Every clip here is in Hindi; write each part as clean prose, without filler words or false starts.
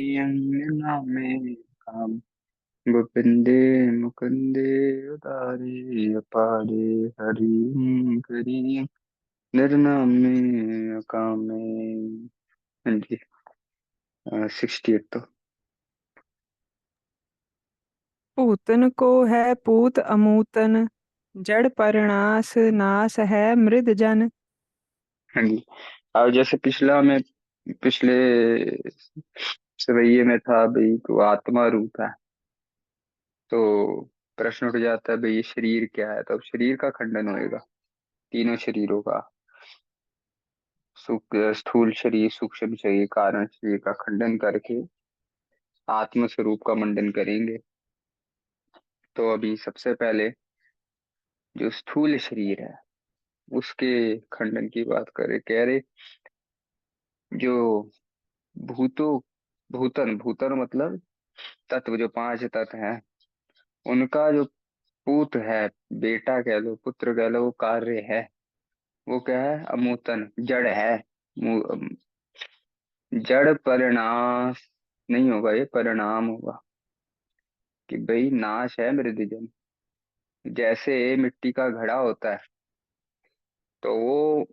नामे काम गोविंदे मुकुंदे उदारे अपारे हरि करी निर्नामे कामे। हाँ जी। 68 तो। पूतन को है पूत अमूतन, जड़ परनाश नाश है मृद जन। हाँ जी। और जैसे पिछले सवैये में था भाई तो आत्मा रूप है। तो प्रश्न उठ जाता है भाई ये शरीर क्या है, तो अब शरीर का खंडन होएगा। तीनों शरीरों का, स्थूल शरीर, सूक्ष्म शरीर, कारण शरीर का खंडन करके आत्म स्वरूप का मंडन करेंगे। तो अभी सबसे पहले जो स्थूल शरीर है उसके खंडन की बात करें। कह रहे जो भूतो भूतन भूतन मतलब तत्व, जो पांच तत्व हैं उनका जो पूत है, बेटा कह लो, पुत्र कह लो, वो कार्य है। वो क्या है? अमूतन, जड़ है। जड़ परिणाम नहीं होगा, ये परिणाम होगा कि भाई नाश है मृदजन। जैसे मिट्टी का घड़ा होता है तो वो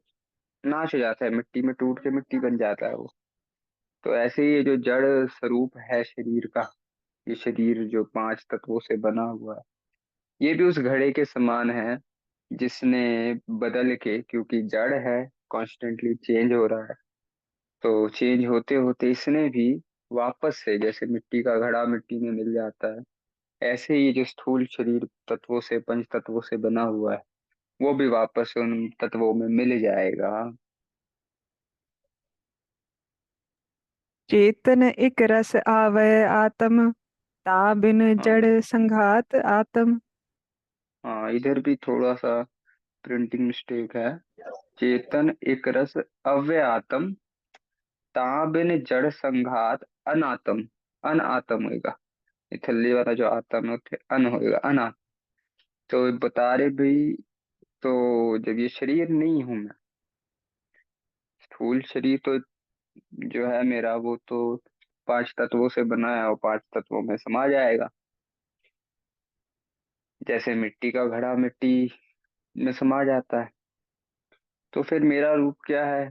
नाश हो जाता है, मिट्टी में टूट के मिट्टी बन जाता है वो। तो ऐसे ही ये जो जड़ स्वरूप है शरीर का, ये शरीर जो पांच तत्वों से बना हुआ है, ये भी उस घड़े के समान है जिसने बदल के, क्योंकि जड़ है, कॉन्स्टेंटली चेंज हो रहा है। तो चेंज होते होते इसने भी वापस से, जैसे मिट्टी का घड़ा मिट्टी में मिल जाता है, ऐसे ही जो स्थूल शरीर तत्वों से, पंच तत्वों से बना हुआ है, वो भी वापस उन तत्वों में मिल जाएगा। चेतन एक रस आवै आत्म, ता बिन हाँ। जड़ संघात आत्म। हाँ, इधर भी थोड़ा सा प्रिंटिंग मिस्टेक है। चेतन एक रस अव्य आत्म, ताबिन जड़ संघात अनात्म। अनात्म होएगा, ये थल्ले वाला जो आत्म है उथे अन होएगा, अनात्म। तो बता रहे भाई, तो जब ये शरीर नहीं हूं मैं, स्थूल शरीर तो जो है मेरा, वो तो पांच तत्वों से बना है और पांच तत्वों में समा जाएगा। जैसे मिट्टी का घड़ा मिट्टी में समा जाता है। तो फिर मेरा रूप क्या है?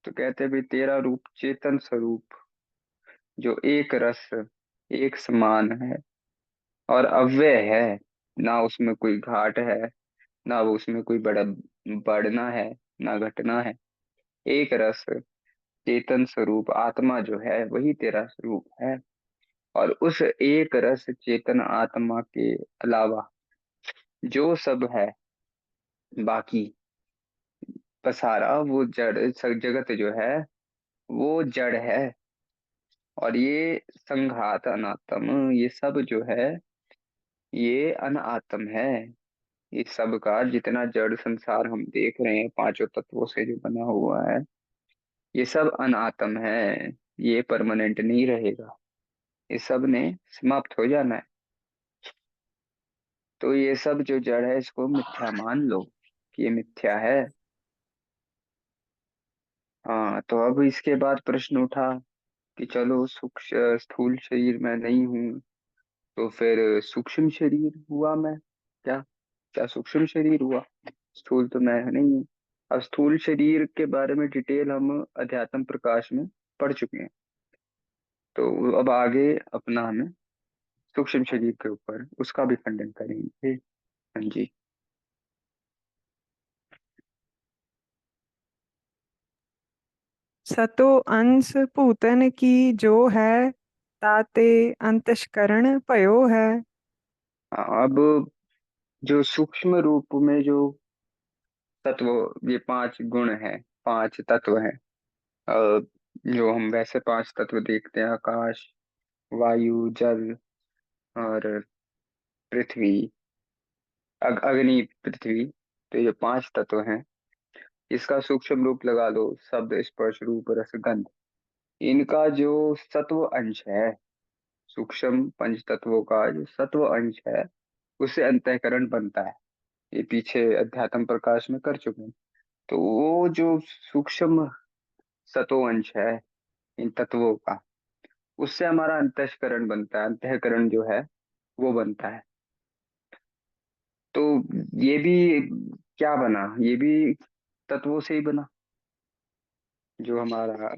तो कहते हैं भाई तेरा रूप चेतन स्वरूप, जो एक रस, एक समान है और अव्यय है। ना उसमें कोई घाट है, ना वो उसमें कोई बड़ा बढ़ना है, ना घटना है। एक रस चेतन स्वरूप आत्मा जो है वही तेरा स्वरूप है। और उस एक रस चेतन आत्मा के अलावा जो सब है बाकी पसारा, वो जड़, सब जगत जो है वो जड़ है। और ये संघात अनात्म, ये सब जो है ये अनात्म है। इस सब का जितना जड़ संसार हम देख रहे हैं पांचों तत्वों से जो बना हुआ है, ये सब अनात्म है। ये परमानेंट नहीं रहेगा, ये सब ने समाप्त हो जाना है। तो ये सब जो जड़ है इसको मिथ्या मान लो कि ये मिथ्या है। हाँ, तो अब इसके बाद प्रश्न उठा कि चलो सूक्ष्म स्थूल शरीर मैं नहीं हूँ, तो फिर सूक्ष्म शरीर हुआ मैं क्या? क्या सूक्ष्म शरीर हुआ? स्थूल तो मैं नहीं हूँ। अब स्थूल शरीर के बारे में डिटेल हम अध्यात्म प्रकाश में पढ़ चुके हैं। तो अब आगे अपना हमें सूक्ष्म शरीर के ऊपर उसका भी खंडन करेंगे। हाँ जी। सतो अंश पूतन की जो है, ताते अंतस्करण पयो है। अब जो सूक्ष्म रूप में जो तत्व, ये पांच गुण हैं, पांच तत्व हैं। अ, जो हम वैसे पांच तत्व देखते हैं, आकाश, वायु, जल और पृथ्वी, अग्नि, पृथ्वी। तो ये पांच तत्व हैं। इसका सूक्ष्म रूप लगा लो, शब्द, स्पर्श, रूप, रस, गंध। इनका जो सत्व अंश है, सूक्ष्म पंच तत्वों का जो सत्व अंश है, उससे अंतःकरण बनता है। ये पीछे अध्यात्म प्रकाश में कर चुके हैं। तो वो जो सूक्ष्म सतो अंश है इन तत्वों का, उससे हमारा अंतःकरण बनता है, अंतःकरण जो है वो बनता है। तो ये भी क्या बना, ये भी तत्वों से ही बना। जो हमारा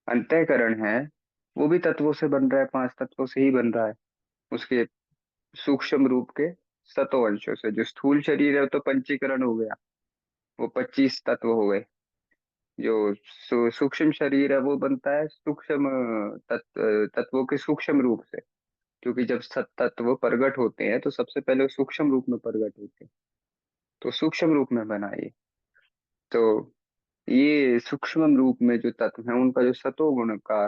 अंतःकरण है वो भी तत्वों से बन रहा है, 5 तत्वों से ही बन रहा है। उसके सूक्ष्म रूप के सतों अंशों से। जो स्थूल शरीर है वो तो पंचीकरण हो गया, वो 25 तत्व हो गए। जो सूक्ष्म शरीर है वो बनता है सूक्ष्म तत्वों के सूक्ष्म रूप से। क्योंकि जब सत तत्व प्रकट होते हैं तो सबसे पहले वो सूक्ष्म रूप में प्रकट होते हैं। तो सूक्ष्म रूप में बना ये। तो ये सूक्ष्म रूप में जो तत्व है उनका जो सतोगुण का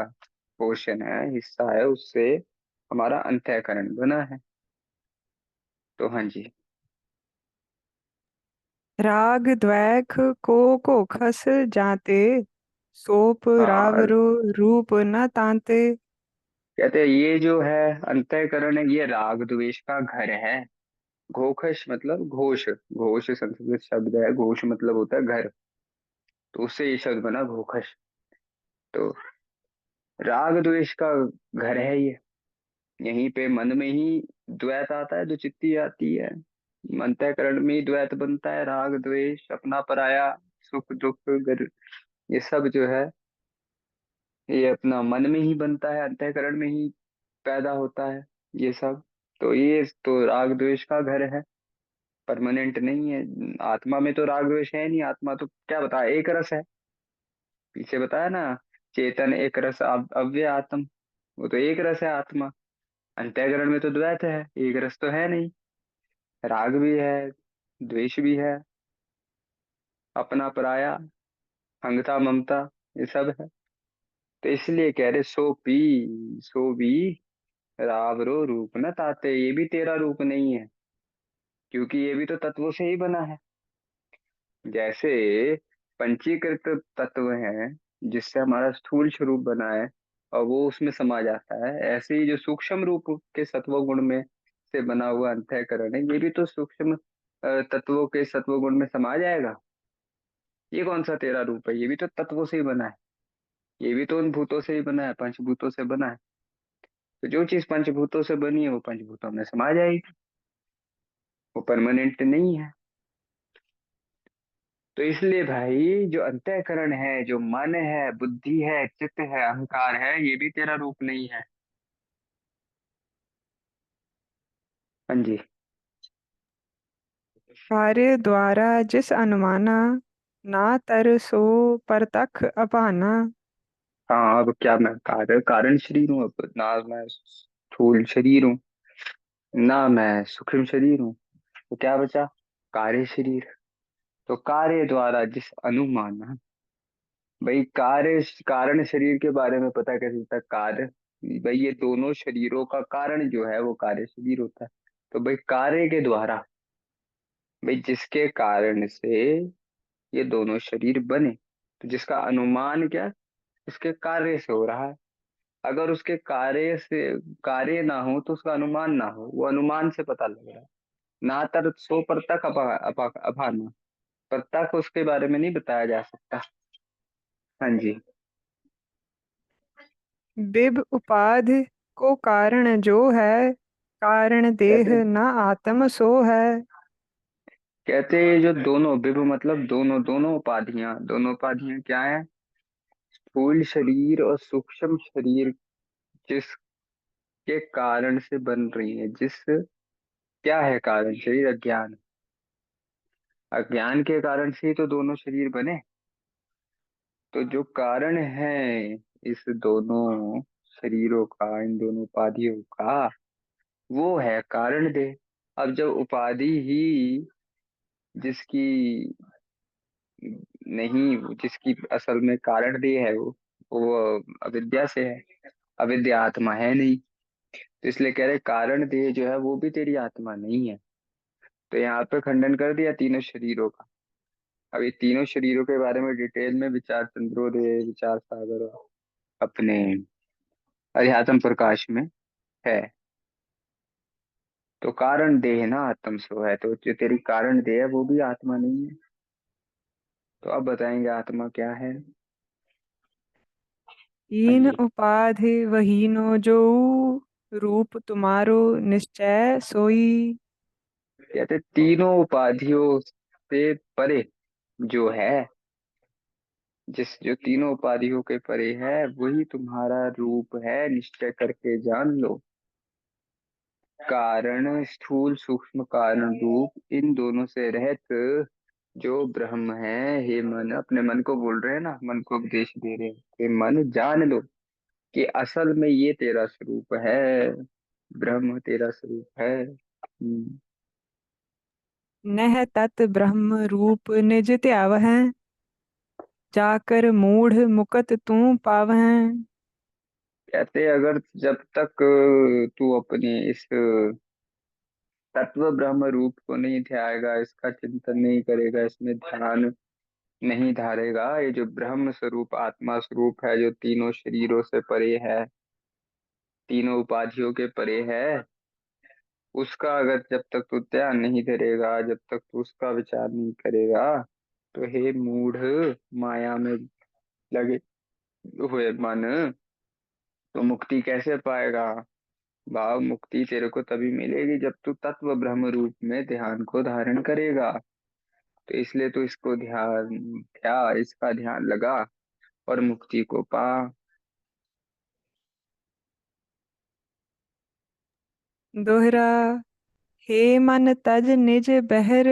पोषण है, हिस्सा है, उससे हमारा अंतःकरण बना है। तो हाँ जी। राग द्वैख को खस जाते, सोप हाँ, रावरो रूप न तांते। कहते हैं ये जो है अंतःकरण है, ये राग द्वेष का घर है। घोषश मतलब घोष, घोष संस्कृत शब्द है, घोष मतलब होता है घर। तो उससे ये शब्द बना घोषश। तो राग द्वेष का घर है ये। यहीं पे मन में ही द्वैत आता है, जो चित्ती आती है। अंतःकरण में ही द्वैत बनता है, राग द्वेष, अपना पराया, सुख दुख ये सब जो है ये अपना मन में ही बनता है, अंतःकरण में ही पैदा होता है ये सब। तो ये तो राग द्वेष का घर है, परमानेंट नहीं है। आत्मा में तो राग द्वेष है नहीं, आत्मा तो क्या बताया, एक रस है। पीछे बताया ना, चेतन एक रस अव्यय आत्म। वो तो एक रस है आत्मा। अंतःकरण में तो द्वैत है, एक रस तो है नहीं। राग भी है, द्वेष भी है, अपना पराया, हंगता ममता, ये सब है। तो इसलिए कह रहे सो भी रावरो रूप न ताते, ये भी तेरा रूप नहीं है। क्योंकि ये भी तो तत्वों से ही बना है। जैसे पंचीकृत तत्व हैं जिससे हमारा स्थूल स्वरूप बना है और वो उसमें समा जाता है, ऐसे ही जो सूक्ष्म रूप के सत्व गुण में से बना हुआ अंतःकरण है, ये भी तो सूक्ष्म तत्वों के सत्व गुण में समा जाएगा। ये कौन सा तेरा रूप है, ये भी तो तत्वों से ही बना है। ये भी तो उन भूतों से ही बना है, पंचभूतों से बना है। तो जो चीज पंचभूतों से बनी है वो पंचभूतों में समा जाएगी, वो परमानेंट नहीं है। तो इसलिए भाई जो अंतःकरण है, जो मन है, बुद्धि है, चित्त है, अहंकार है, ये भी तेरा रूप नहीं है। हाँ जी। कार्य द्वारा जिस अनुमाना, ना तर सो परतख अपाना। हाँ, अब क्या मैं कारण शरीर हूँ, अब ना मैं स्थूल शरीर हूँ, ना मैं सूक्ष्म शरीर हूँ। तो क्या बचा, कार्य शरीर। तो कार्य द्वारा जिस अनुमान, भाई कार्य कारण शरीर के बारे में पता कैसे चलता है, कार्य, भाई ये दोनों शरीरों का कारण जो है वो कार्य शरीर होता है। तो भाई कार्य के द्वारा, भाई जिसके कारण से ये दोनों शरीर बने, तो जिसका अनुमान क्या, उसके कार्य से हो रहा है। अगर उसके कार्य से कार्य ना हो तो उसका अनुमान ना हो, वो अनुमान से पता लग रहा है। ना तर सो प्रत्यक अभाना, प्रत्यक्ष उसके बारे में नहीं बताया जा सकता। हाँ जी। बिब उपाधि को कारण जो है, कारण देह कहते न आत्म सो है। कहते ये जो दोनों विभ मतलब दोनों, दोनों उपाधियां क्या है, स्थूल शरीर और सूक्ष्म शरीर, जिसके कारण से बन रही है, जिस क्या है कारण शरीर, अज्ञान। अज्ञान के कारण से ही तो दोनों शरीर बने। तो जो कारण है इस दोनों शरीरों का, इन दोनों उपाधियों का, वो है कारण दे। अब जब उपाधि ही जिसकी नहीं, जिसकी असल में कारण दे है वो अविद्या से है। अविद्या आत्मा है नहीं। तो इसलिए कह रहे कारण देह जो है वो भी तेरी आत्मा नहीं है। तो यहाँ पे खंडन कर दिया तीनों शरीरों का। अब ये तीनों शरीरों के बारे में डिटेल में विचार चंद्रोदय, विचार सागर अपने अध्यात्म प्रकाश में है। तो कारण देह ना आत्म सो है, तो जो तेरी कारण देह है वो भी आत्मा नहीं है। तो अब बताएंगे आत्मा क्या है। हाँ हीन जी। उपाधि वहीनो जो, रूप तुम्हारो निश्चय सोई। कहते तीनों उपाधियों से परे जो है, जो तीनों उपाधियों के परे है वही तुम्हारा रूप है, निश्चय करके जान लो। कारण स्थूल सूक्ष्म कारण रूप इन दोनों से रहित जो ब्रह्म है, हे मन, अपने मन को बोल रहे हैं ना, मन को उपदेश दे रहे हैं कि मन जान लो कि असल में ये तेरा स्वरूप है, ब्रह्म तेरा स्वरूप है। नह तत् ब्रह्म रूप निज त्यावह, जाकर मूढ़ मुकत तू पावह। कहते अगर जब तक तू अपने इस तत्व ब्रह्म रूप को नहीं ध्याएगा, इसका चिंतन नहीं करेगा, इसमें ध्यान नहीं धारेगा, ये जो ब्रह्म स्वरूप आत्मा स्वरूप है, जो तीनों शरीरों से परे है, तीनों उपाधियों के परे है, उसका अगर जब तक तू ध्यान नहीं धरेगा, जब तक तू उसका विचार नहीं करेगा, तो हे मूढ़, माया में लगे हुए मन, तो मुक्ति कैसे पाएगा? भाव मुक्ति तेरे को तभी मिलेगी जब तू तत्व ब्रह्म रूप में ध्यान को धारण करेगा। तो इसलिए तू इसको इसका ध्यान लगा और मुक्ति को पा। दोहरा, हे मन तज निज बहर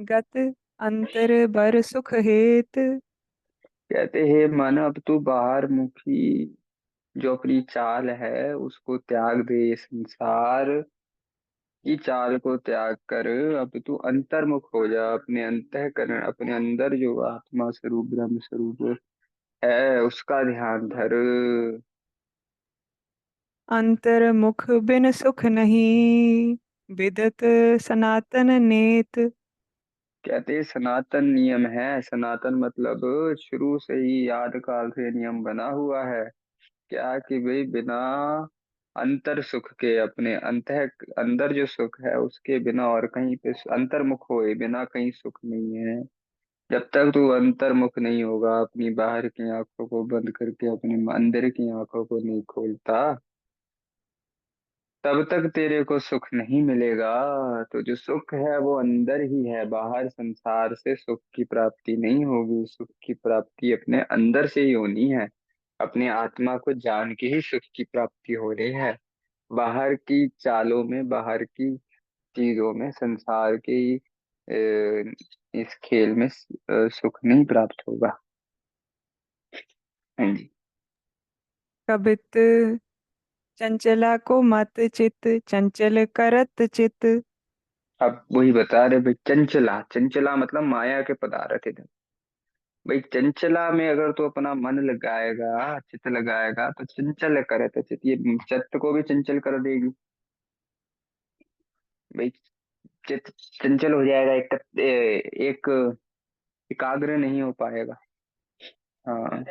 गत, अंतर बर सुख हेत। कहते हे मन, अब तू बाहर मुखी जो अपनी चाल है उसको त्याग दे, ये संसार की चाल को त्याग कर अब तू अंतर्मुख हो जा, अपने अंतःकरण, अपने अंदर जो आत्मा स्वरूप ब्रह्म स्वरूप है उसका ध्यान धर। अंतर मुख बिन सुख नहीं, विदत सनातन नेत। कहते सनातन नियम है, सनातन मतलब शुरू से ही याद काल से नियम बना हुआ है, क्या कि भाई बिना अंतर सुख के, अपने अंदर जो सुख है उसके बिना और कहीं पे अंतर्मुख होए बिना कहीं सुख नहीं है। जब तक तू अंतर्मुख नहीं होगा, अपनी बाहर की आंखों को बंद करके अपने अंदर की आंखों को नहीं खोलता, तब तक तेरे को सुख नहीं मिलेगा। तो जो सुख है वो अंदर ही है, बाहर संसार से सुख की प्राप्ति नहीं होगी, सुख की प्राप्ति अपने अंदर से ही होनी है। अपने आत्मा को जान के ही सुख की प्राप्ति हो रही है। बाहर की चालों में, बाहर की चीजों में, संसार के इस खेल में सुख नहीं प्राप्त होगा। हाँ जी। कबित चंचला को मत चित, चंचल करत चित। अब वही बता रहे भाई, चंचला, चंचला मतलब माया के पदार्थ है। भाई चंचला में अगर तू अपना मन लगाएगा, चित्त लगाएगा, तो चंचल करे तो चित्त, ये चित्त को भी चंचल कर देगी। भाई चित्त चंचल हो जाएगा, एक एकाग्र नहीं हो पाएगा। हाँ।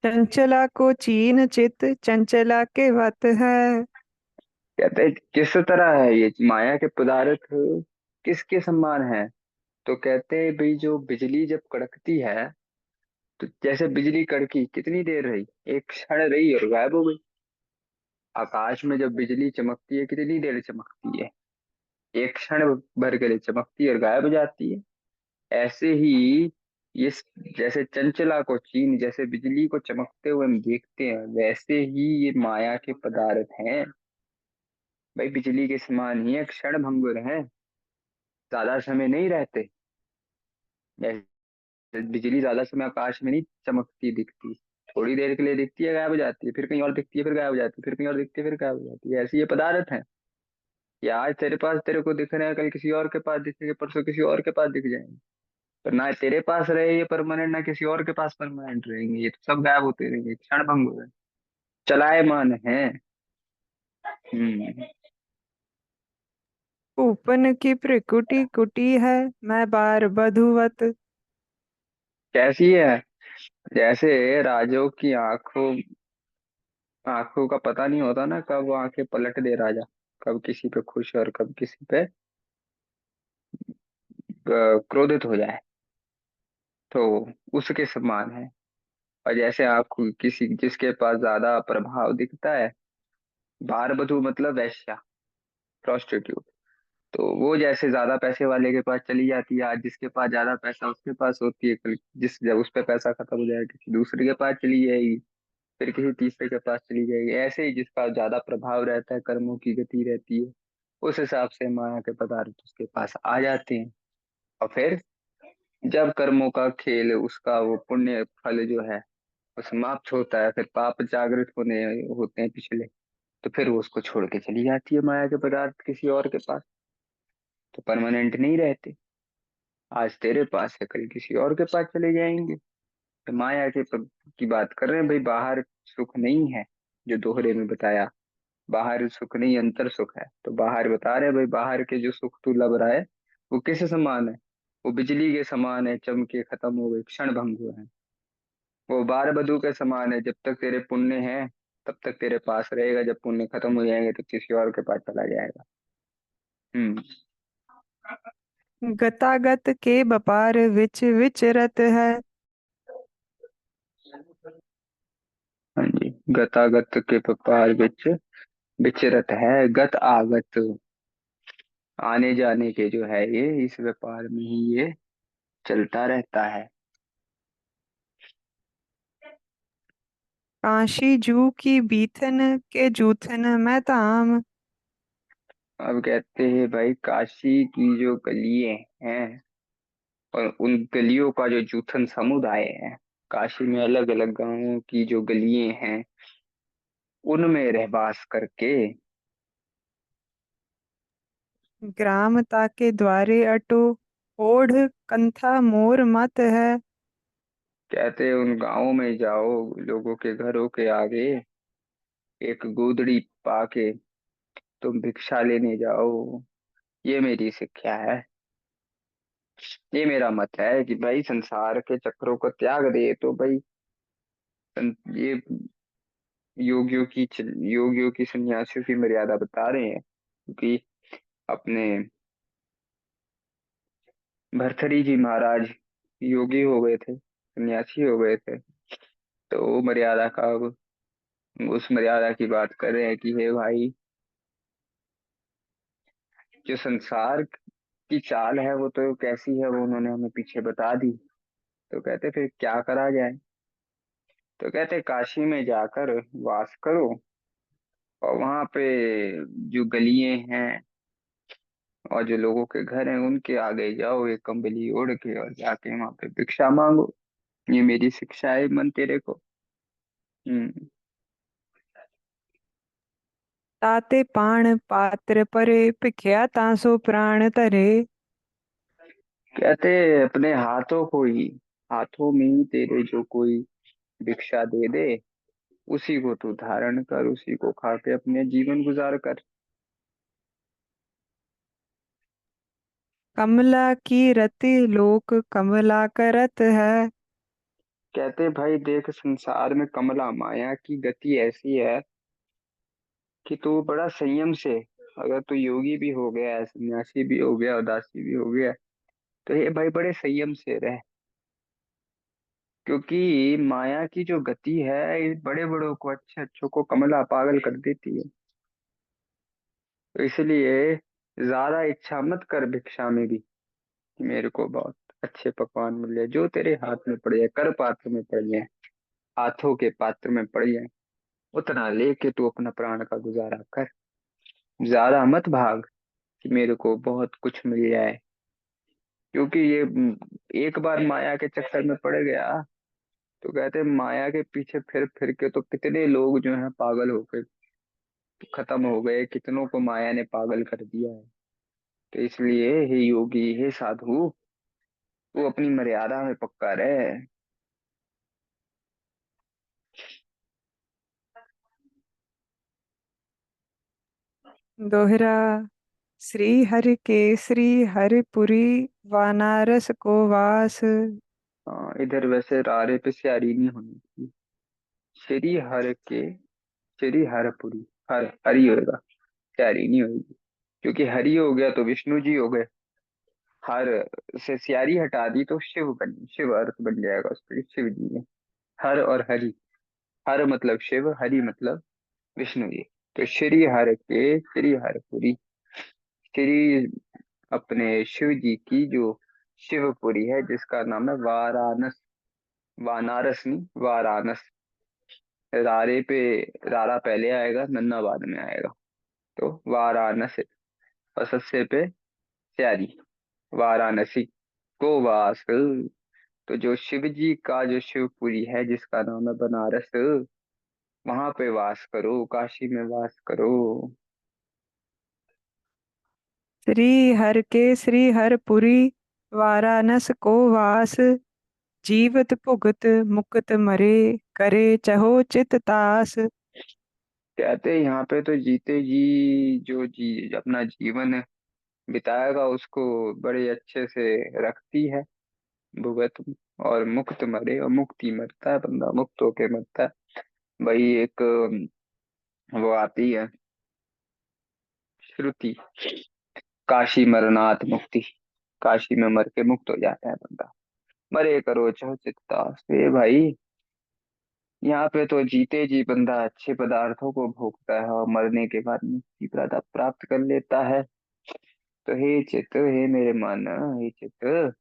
चंचला को चीन चित, चंचला के वत है। कहते हैं किस तरह है ये माया के पदार्थ, किसके समान है? तो कहते हैं भाई जो बिजली जब कड़कती है, तो जैसे बिजली कड़की कितनी देर रही, एक क्षण रही और गायब हो गई। आकाश में जब बिजली चमकती है कितनी देर चमकती है, एक क्षण भर के लिए चमकती है और गायब हो जाती है। ऐसे ही ये जैसे चंचला को चीन, जैसे बिजली को चमकते हुए हम देखते हैं, वैसे ही ये माया के पदार्थ हैं। भाई बिजली के समान ही है, क्षण भंगुर है, ज्यादा समय नहीं रहते। बिजली ज्यादा समय आकाश में नहीं चमकती दिखती, थोड़ी देर के लिए दिखती है, गायब हो जाती है, फिर कहीं और दिखती है, फिर गायब हो जाती है, फिर कहीं और दिखती है, फिर गायब हो जाती है। ऐसे ये पदार्थ है। ये आज तेरे पास, तेरे को दिख रहे हैं, कल किसी और के पास दिखेंगे, परसों किसी और के पास दिख जाएंगे। पर ना तेरे पास रहे ये परमानेंट, ना किसी और के पास परमानेंट रहेंगे, ये तो सब गायब होते रहेंगे, क्षण भंग हो गए, चलायमान है। हम्म। ऊपन की प्रकुटी कुटी है, मैं बार बधुवत। कैसी है? जैसे राजों की आंखों आंखों का पता नहीं होता ना, कब वो आंखें पलट दे राजा, कब किसी पे खुश और कब किसी पे क्रोधित हो जाए, तो उसके समान है। और जैसे आपको किसी जिसके पास ज्यादा प्रभाव दिखता है, बार बधू मतलब वैश्या, प्रोस्टिट्यूट, तो वो जैसे ज्यादा पैसे वाले के पास चली जाती है, आज जिसके पास ज्यादा पैसा उसके पास होती है, कल जिस जब उस पे पैसा खत्म हो जाएगा किसी दूसरे के पास चली जाएगी, फिर किसी तीसरे के पास चली जाएगी। ऐसे ही जिसका ज्यादा प्रभाव रहता है, कर्मों की गति रहती है, उस हिसाब से माया के पदार्थ उसके पास आ जाते हैं। और फिर जब कर्मों का खेल, उसका वो पुण्य फल जो है वो समाप्त होता है, फिर पाप जागृत होने होते हैं पिछले, तो फिर वो उसको छोड़ के चली जाती है माया के पदार्थ किसी और के पास। तो परमानेंट नहीं रहते, आज तेरे पास है कल किसी और के पास चले जाएंगे। तो माया की बात कर रहे हैं भाई, बाहर सुख नहीं है, जो दोहरे में बताया, बाहर सुख नहीं अंतर सुख है। तो बाहर बता रहे हैं भाई, बाहर के जो सुख तू लब रहा है वो किस समान है, वो बिजली के समान है, चमके खत्म हो गए क्षण भंग हुए हैं। वो बार बधू के समान है, जब तक तेरे पुण्य है तब तक तेरे पास रहेगा, जब पुण्य खत्म हो जाएंगे तो किसी और के पास चला जाएगा। हम्म। गतागत के बपार विच विचरत है। हाँ जी, गतागत के व्यापार विच विचरत है। गत आगत, आने जाने के जो है ये, इस व्यापार में ही ये चलता रहता है। काशी जू की बीथन के जूथन मैं ताम। अब कहते हैं भाई, काशी की जो गलियां हैं और उन गलियों का जो जूथन समुदाय है, काशी में अलग अलग गांवों की जो गलियां हैं उनमें रहवास करके, ग्राम ताके द्वारे अटो ओढ़ कंथा मोर मत है। कहते हैं उन गांवों में जाओ, लोगों के घरों के आगे एक गोदड़ी पाके तुम भिक्षा लेने जाओ। ये मेरी शिक्षा है, ये मेरा मत है कि भाई संसार के चक्रों को त्याग दे। तो भाई ये योगियों की सन्यासियों की मर्यादा बता रहे हैं, क्योंकि अपने भर्तरी जी महाराज योगी हो गए थे, सन्यासी हो गए थे। तो वो मर्यादा का, उस मर्यादा की बात कर रहे हैं कि हे भाई, जो संसार की चाल है वो तो कैसी है वो उन्होंने हमें पीछे बता दी। तो कहते फिर क्या करा जाए। तो कहते काशी में जाकर वास करो, और वहां पे जो गलियां हैं और जो लोगों के घर हैं उनके आगे जाओ एक कंबली ओढ़ के, और जाके वहां पे भिक्षा मांगो। ये मेरी शिक्षा है मन तेरे को। हम्म। ताते पाण पात्र परे भिख्या तासो प्राण तरे। कहते अपने हाथों को ही, हाथों में ही तेरे जो कोई भिक्षा दे दे, उसी को तू धारण कर, उसी को खा के अपने जीवन गुजार कर। कमला की रति लोक कमला करत है। कहते भाई देख, संसार में कमला माया की गति ऐसी है कि तू बड़ा संयम से, अगर तू योगी भी हो गया है, सन्यासी भी हो गया, उदासी भी हो गया, तो ये भाई बड़े संयम से रह। क्योंकि माया की जो गति है, ये बड़े बड़ों को, अच्छे अच्छों को कमला पागल कर देती है। तो इसलिए ज्यादा इच्छा मत कर भिक्षा में भी, कि मेरे को बहुत अच्छे पकवान मिल जाए, जो तेरे हाथ में पड़ जाए, कर पात्र में पड़ जाए, हाथों के पात्र में पड़ जाए, उतना लेके तू अपना प्राण का गुजारा कर। ज्यादा मत भाग कि मेरे को बहुत कुछ मिल जाए। क्योंकि ये एक बार माया के चक्कर में पड़ गया, तो कहते हैं माया के पीछे फिर फिर के तो कितने लोग जो हैं पागल होकर खत्म हो गए, कितनों को माया ने पागल कर दिया है। तो इसलिए हे योगी, हे साधु, तू अपनी मर्यादा में पक्का रहे। दोहरा श्री हरि के श्री हरिपुरी वानारस को वास। हाँ, इधर वैसे रारे पे स्यारी नहीं होनी थी, श्री हर के, श्री हरपुरी, हर हरि होगा, स्यारी नहीं होगी। क्योंकि हरि हो गया तो विष्णु जी हो गए, हर से स्यारी हटा दी तो शिव अर्थ बन जाएगा, उस पर शिव जी है। हर और हरि। हर मतलब शिव, हरि मतलब विष्णु जी। तो श्री हर के श्री हरपुरी, श्री अपने शिव जी की जो शिवपुरी है जिसका नाम है वाराणस। वानारस नहीं, वाराणस। रारे पे रारा पहले आएगा, नन्ना बाद में आएगा। तो वाराणसी। और सस्से पे स्यारी, वाराणसी को वास। तो जो शिव जी का जो शिवपुरी है जिसका नाम है बनारस, वहां पे वास करो, काशी में वास करो। श्री हर के श्री हरपुरी, वाराणस को वास। जीवत भुगत मुकत मरे, करे चहो चित तास। कहते हैं यहाँ पे तो जीते जी जो जी अपना जीवन बिताएगा उसको बड़े अच्छे से रखती है भुगत। और मुक्त मरे, और मुक्ति मरता है बंदा, मुक्त होके मरता है। वही एक वो आती है श्रुति, काशी मरनाथ मुक्ति। काशी में मर के मुक्त हो जाता है बंदा। मरे करो चहो चित्ता से भाई। यहाँ पे तो जीते जी बंदा अच्छे पदार्थों को भोगता है और मरने के बाद मुक्ति प्राप्त कर लेता है। तो हे चित्त, हे मेरे मन, हे चित्त,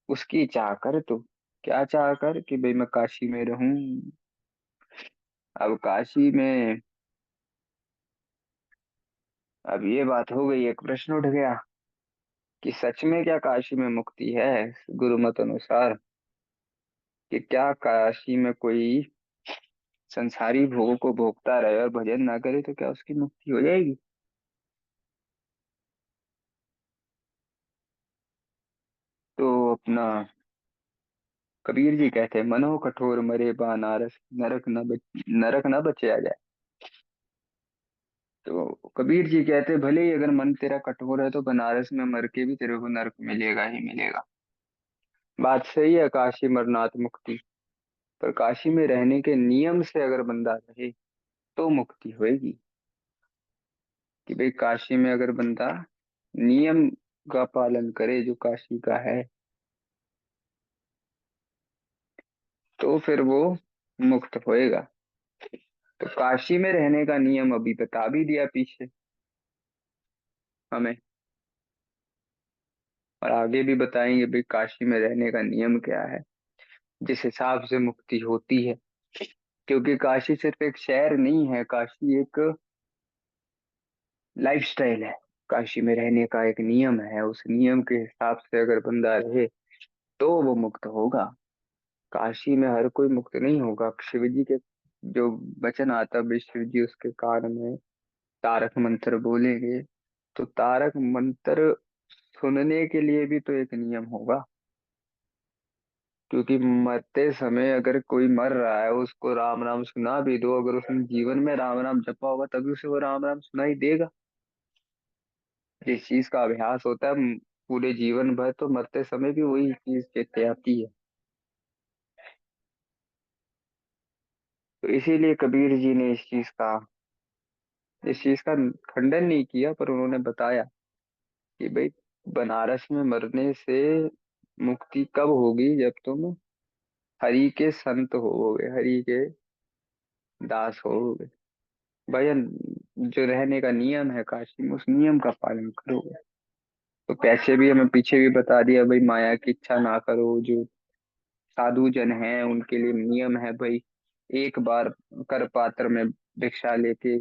उसकी चाह कर तू। क्या चाह कर कि भाई मैं काशी में रहूं। अब काशी में, अब ये बात हो गई, एक प्रश्न उठ गया कि सच में क्या काशी में मुक्ति है गुरु मत अनुसार। कि क्या काशी में कोई संसारी भोगों को भोगता रहे और भजन ना करे तो क्या उसकी मुक्ति हो जाएगी। तो अपना कबीर जी कहते हैं, मनो कठोर मरे बानारस, नरक न बचे आ जाए। तो कबीर जी कहते हैं, भले ही अगर मन तेरा कठोर है तो बनारस में मर के भी तेरे को नरक मिलेगा ही मिलेगा। बात सही है, काशी मरनाथ मुक्ति। पर काशी में रहने के नियम से अगर बंदा रहे तो मुक्ति होएगी। कि भाई काशी में अगर बंदा नियम का पालन करे जो काशी का है, तो फिर वो मुक्त होएगा। तो काशी में रहने का नियम अभी बता भी दिया पीछे हमें, और आगे भी बताएंगे भाई काशी में रहने का नियम क्या है जिस हिसाब से मुक्ति होती है। क्योंकि काशी सिर्फ एक शहर नहीं है, काशी एक लाइफस्टाइल है। काशी में रहने का एक नियम है, उस नियम के हिसाब से अगर बंदा रहे तो वो मुक्त होगा। काशी में हर कोई मुक्त नहीं होगा। शिव जी के जो वचन आता है, शिव जी उसके कान में तारक मंत्र बोलेंगे, तो तारक मंत्र सुनने के लिए भी तो एक नियम होगा। क्योंकि मरते समय अगर कोई मर रहा है उसको राम राम सुना भी दो, अगर उसने जीवन में राम राम जपा होगा तभी उसे वो राम राम सुनाई देगा। जिस चीज का अभ्यास होता है पूरे जीवन भर, तो मरते समय भी वही चीज चेते आती है। तो इसीलिए कबीर जी ने इस चीज का खंडन नहीं किया, पर उन्होंने बताया कि भाई बनारस में मरने से मुक्ति कब होगी, जब तुम हरि के संत होगे, हरि के दास होगे। भजन जो रहने का नियम है काशी में, उस नियम का पालन करोगे। तो पैसे भी हमें पीछे भी बता दिया भाई, माया की इच्छा ना करो। जो साधु जन हैं उनके लिए नियम है भाई, एक बार कर पात्र में भिक्षा लेके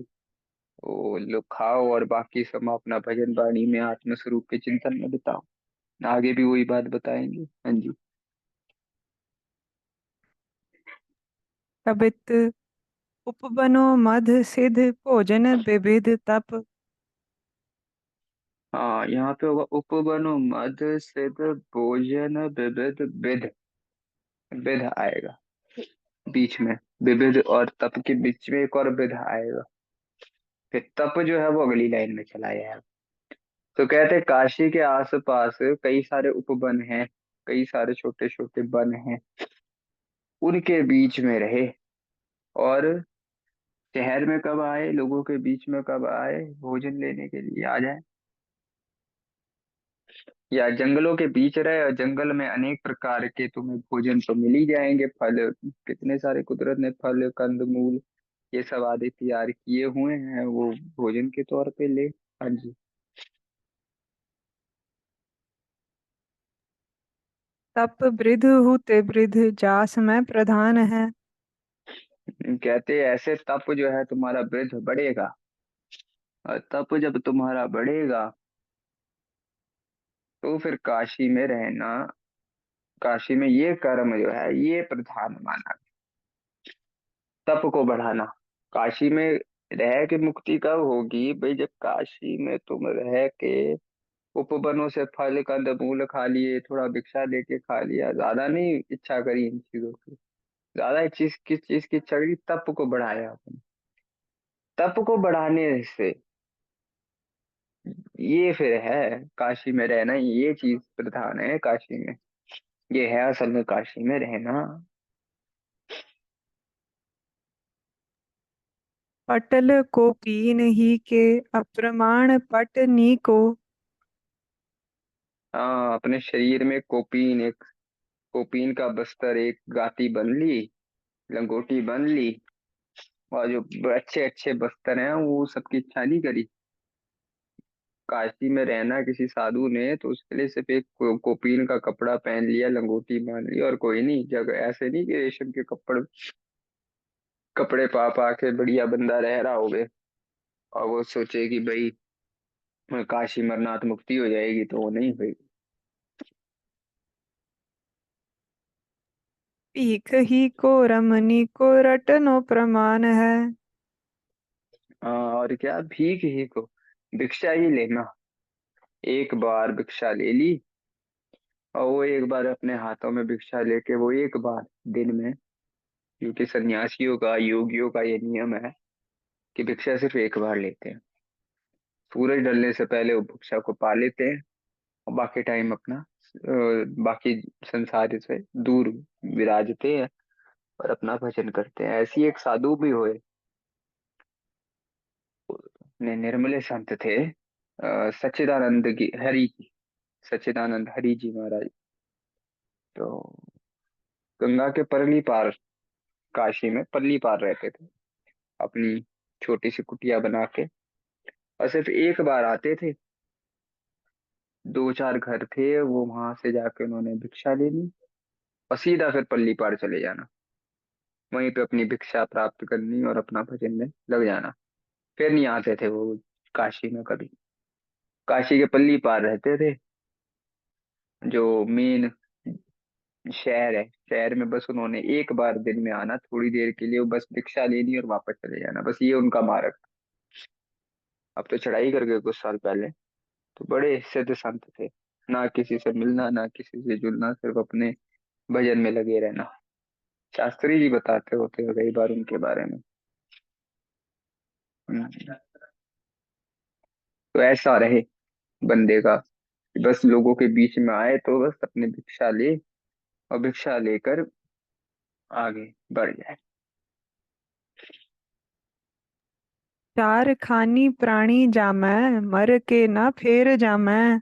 वो लोग खाओ और बाकी समय अपना भजन वाणी में आत्म स्वरूप के चिंतन में बिताओ। आगे भी वही बात बताएंगे। हाँ जी। तबित उपबनो मध सिद्ध, भोजन विविध तप। हाँ, यहाँ पे होगा उपवनो मद सिद्ध भोजन विविध विध। विध आएगा बीच में, विविध और तप के बीच में एक और विध आएगा। फिर तप जो है वो अगली लाइन में चला जाएगा। तो कहते हैं काशी के आसपास कई सारे उपवन हैं, कई सारे छोटे छोटे वन हैं, उनके बीच में रहे। और शहर में कब आए, लोगों के बीच में कब आए, भोजन लेने के लिए आ जाए। या जंगलों के बीच रहे और जंगल में अनेक प्रकार के तुम्हें भोजन तो मिल ही जाएंगे, फल कितने सारे कुदरत ने फल कंद मूल ये सब आदि तैयार किए हुए हैं, वो भोजन के तौर पे ले। हाँ जी। तप वृद्ध हुते वृद्ध जास में प्रधान है। कहते ऐसे तप जो है तुम्हारा वृद्ध बढ़ेगा, और तप जब तुम्हारा बढ़ेगा तो फिर काशी में रहना, काशी में ये कर्म जो है ये प्रधान माना। तप को बढ़ाना, काशी में रह के मुक्ति कब होगी भाई, जब काशी में तुम रह के उपवनों से फल कंद मूल खा लिए, थोड़ा भिक्षा लेके खा लिया, ज्यादा नहीं इच्छा करी इन चीजों की, ज्यादा चीज किस चीज की इच्छा करी, तप को बढ़ाया आपने। तप को बढ़ाने से ये फिर है काशी में रहना, ये चीज प्रधान है काशी में, ये है असल में काशी में रहना। पटल को पीन ही के अप्रमाण पटनी को। हाँ, अपने शरीर में कोपीन, एक कोपीन का बस्तर, एक गाती बन ली, लंगोटी बन ली, और जो अच्छे अच्छे बस्तर हैं वो सबकी इच्छा नहीं करी। काशी में रहना किसी साधु ने तो उसके लिए सिर्फ एक कोपीन का कपड़ा पहन लिया, लंगोटी बांध ली, और कोई नहीं। जगह ऐसे नहीं कि रेशम के कपड़े कपड़े पा पा के बढ़िया बंदा रह रहा होगे और वो सोचे कि भाई काशी मरनाथ मुक्ति हो जाएगी, तो वो नहीं हुई। पीख ही को रमनी को रटनो प्रमाण है। और क्या, भीख ही को, भिक्षा ही लेना, एक बार भिक्षा ले ली, और वो एक बार अपने हाथों में भिक्षा लेके वो एक बार दिन में, क्योंकि सन्यासियों का योगियों का ये नियम है कि भिक्षा सिर्फ एक बार लेते हैं। सूरज ढलने से पहले वो भिक्षा को पा लेते हैं और बाकी टाइम अपना बाकी संसार से दूर विराजते हैं और अपना भजन करते हैं। ऐसी एक साधु भी हुए, निर्मले संत थे, सच्चिदानंद की हरि जी, सच्चिदानंद हरि जी महाराज। तो गंगा के परली पार, काशी में पल्ली पार रहते थे, अपनी छोटी सी कुटिया बना के, और सिर्फ एक बार आते थे। दो चार घर थे, वो वहां से जाके उन्होंने भिक्षा ले ली और सीधा फिर पल्ली पार चले जाना, वहीं पे अपनी भिक्षा प्राप्त करनी और अपना भजन में लग जाना। फिर नहीं आते थे वो काशी में कभी। काशी के पल्ली पार रहते थे, जो मेन शहर है, शहर में बस उन्होंने एक बार दिन में आना, थोड़ी देर के लिए, वो बस भिक्षा लेनी और वापस चले जाना, बस ये उनका मार्ग था। अब तो चढ़ाई कर गए कुछ साल पहले। तो बड़े सिद्ध संत थे, ना किसी से मिलना ना किसी से जुलना, सिर्फ अपने भजन में लगे रहना। शास्त्री जी बताते होते हैं कई बार उनके बारे में। हम्म। तो ऐसा रहे बंदे का, बस लोगों के बीच में आए तो बस अपने भिक्षा ले और भिक्षा लेकर आगे बढ़ जाए। चार खानी प्राणी जामै मर के न फेर जामै।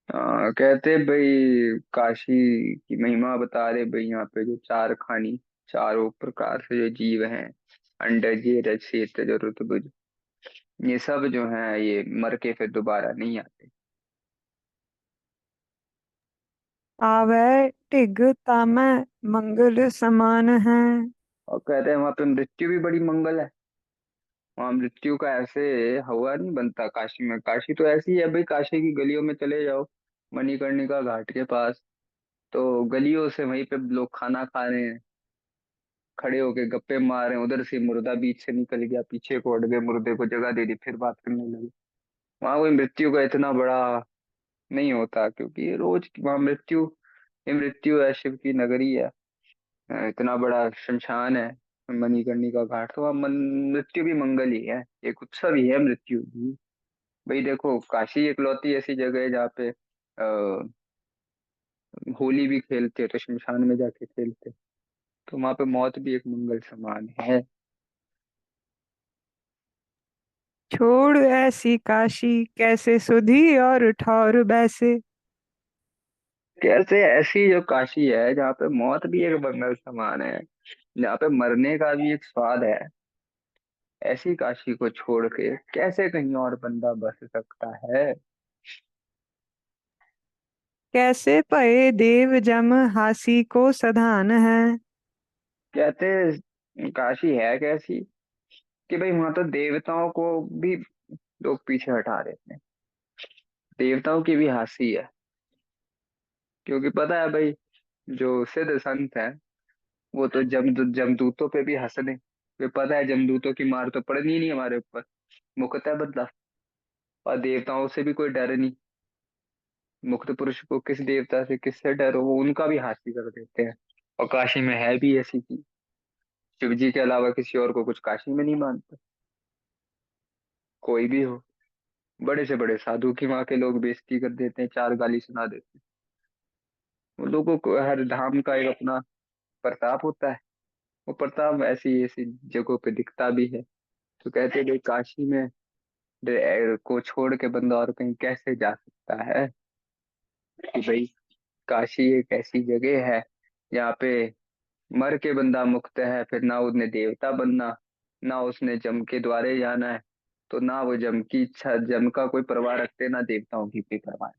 कहते भाई काशी की महिमा बता रहे भाई, यहाँ पे जो चार खानी, चारों प्रकार से जो जीव हैं, अंडज रज क्षेत्र ऋतुभुज, ये सब जो हैं ये मर के फिर दोबारा नहीं आते। आवे टिग तामै मंगल समान है। और कहते हैं वहां पे मृत्यु भी बड़ी मंगल है। वहां मृत्यु का ऐसे हवा नहीं बनता काशी में। काशी तो ऐसी है भाई, काशी की गलियों में चले जाओ, मणिकर्णिका घाट के पास, तो गलियों से वहीं पे लोग खाना खा रहे हैं, खड़े होके गप्पे मार रहे हैं, उधर से मुर्दा बीच से निकल गया, पीछे को हट गए, मुर्दे को जगह दे दी, फिर बात करने लगे। वहां कोई मृत्यु का इतना बड़ा नहीं होता, क्योंकि ये रोज वहां मृत्यु, ये मृत्यु है, शिव की नगरी है, इतना बड़ा शमशान है मणिकर्णिका घाट, तो वहाँ मृत्यु भी मंगल ही है, एक उत्सव ही है मृत्यु भी। भाई देखो काशी इकलौती ऐसी जगह है जहाँ पे होली भी खेलते हैं तो शमशान में जाके खेलते हैं। तो वहां पे मौत भी एक मंगल समान है। छोड़ ऐसी काशी, कैसे सुधी और ठौर बैसे। कैसे ऐसी जो काशी है जहाँ पे मौत भी एक बंधन समान है, जहाँ पे मरने का भी एक स्वाद है, ऐसी काशी को छोड़ के कैसे कहीं और बंदा बस सकता है। कैसे पए देव जम, हासी को सधान है। कहते काशी है कैसी कि भाई वहां तो देवताओं को भी लोग पीछे हटा देते हैं, देवताओं की भी हंसी है। क्योंकि पता है भाई, जो सिद्ध संत है वो तो जमदूतों पे भी हंस दे, वे पता है जमदूतों की मार तो पड़नी ही नहीं हमारे ऊपर, मुकत है बदला। और देवताओं से भी कोई डर नहीं, मुक्त पुरुष को किस देवता से किससे डर हो, वो उनका भी हासिल कर देते हैं। और काशी में है भी ऐसी चीज, शिव जी के अलावा किसी और को कुछ काशी में नहीं मानते, कोई भी हो। बड़े से बड़े साधु की वहां के लोग बेइज्जती कर देते हैं, चार गाली सुना देते हैं। वो लोगों को हर धाम का एक अपना प्रताप होता है, वो प्रताप ऐसी ऐसी जगहों पे दिखता भी है। तो कहते हैं भाई काशी में को छोड़ के बंदा और कहीं कैसे जा सकता है, कि भाई काशी एक ऐसी जगह है जहाँ पे मर के बंदा मुक्त है, फिर ना उसने देवता बनना, ना उसने जम के द्वारे जाना है। तो ना वो जम की इच्छा, जम का कोई परवाह रखते, ना देवताओं की भी परवाह।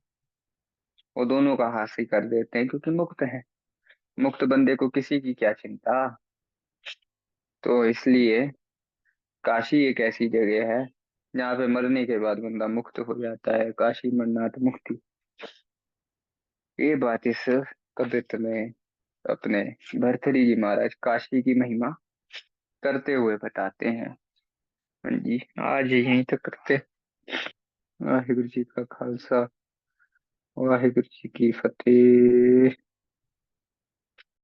वो दोनों का हासिल कर देते हैं क्योंकि मुक्त है। मुक्त बंदे को किसी की क्या चिंता। तो इसलिए काशी एक ऐसी जगह है जहाँ पे मरने के बाद बंदा मुक्त हो जाता है, काशी मरनाथ मुक्ति। ये बात इस कवित्र में अपने भर्तृहरि जी महाराज काशी की महिमा करते हुए बताते हैं। हाँ जी, आज यहीं तक करते। वाहिगुरु जी का खालसा, वाहिगुरु जी की फतेह।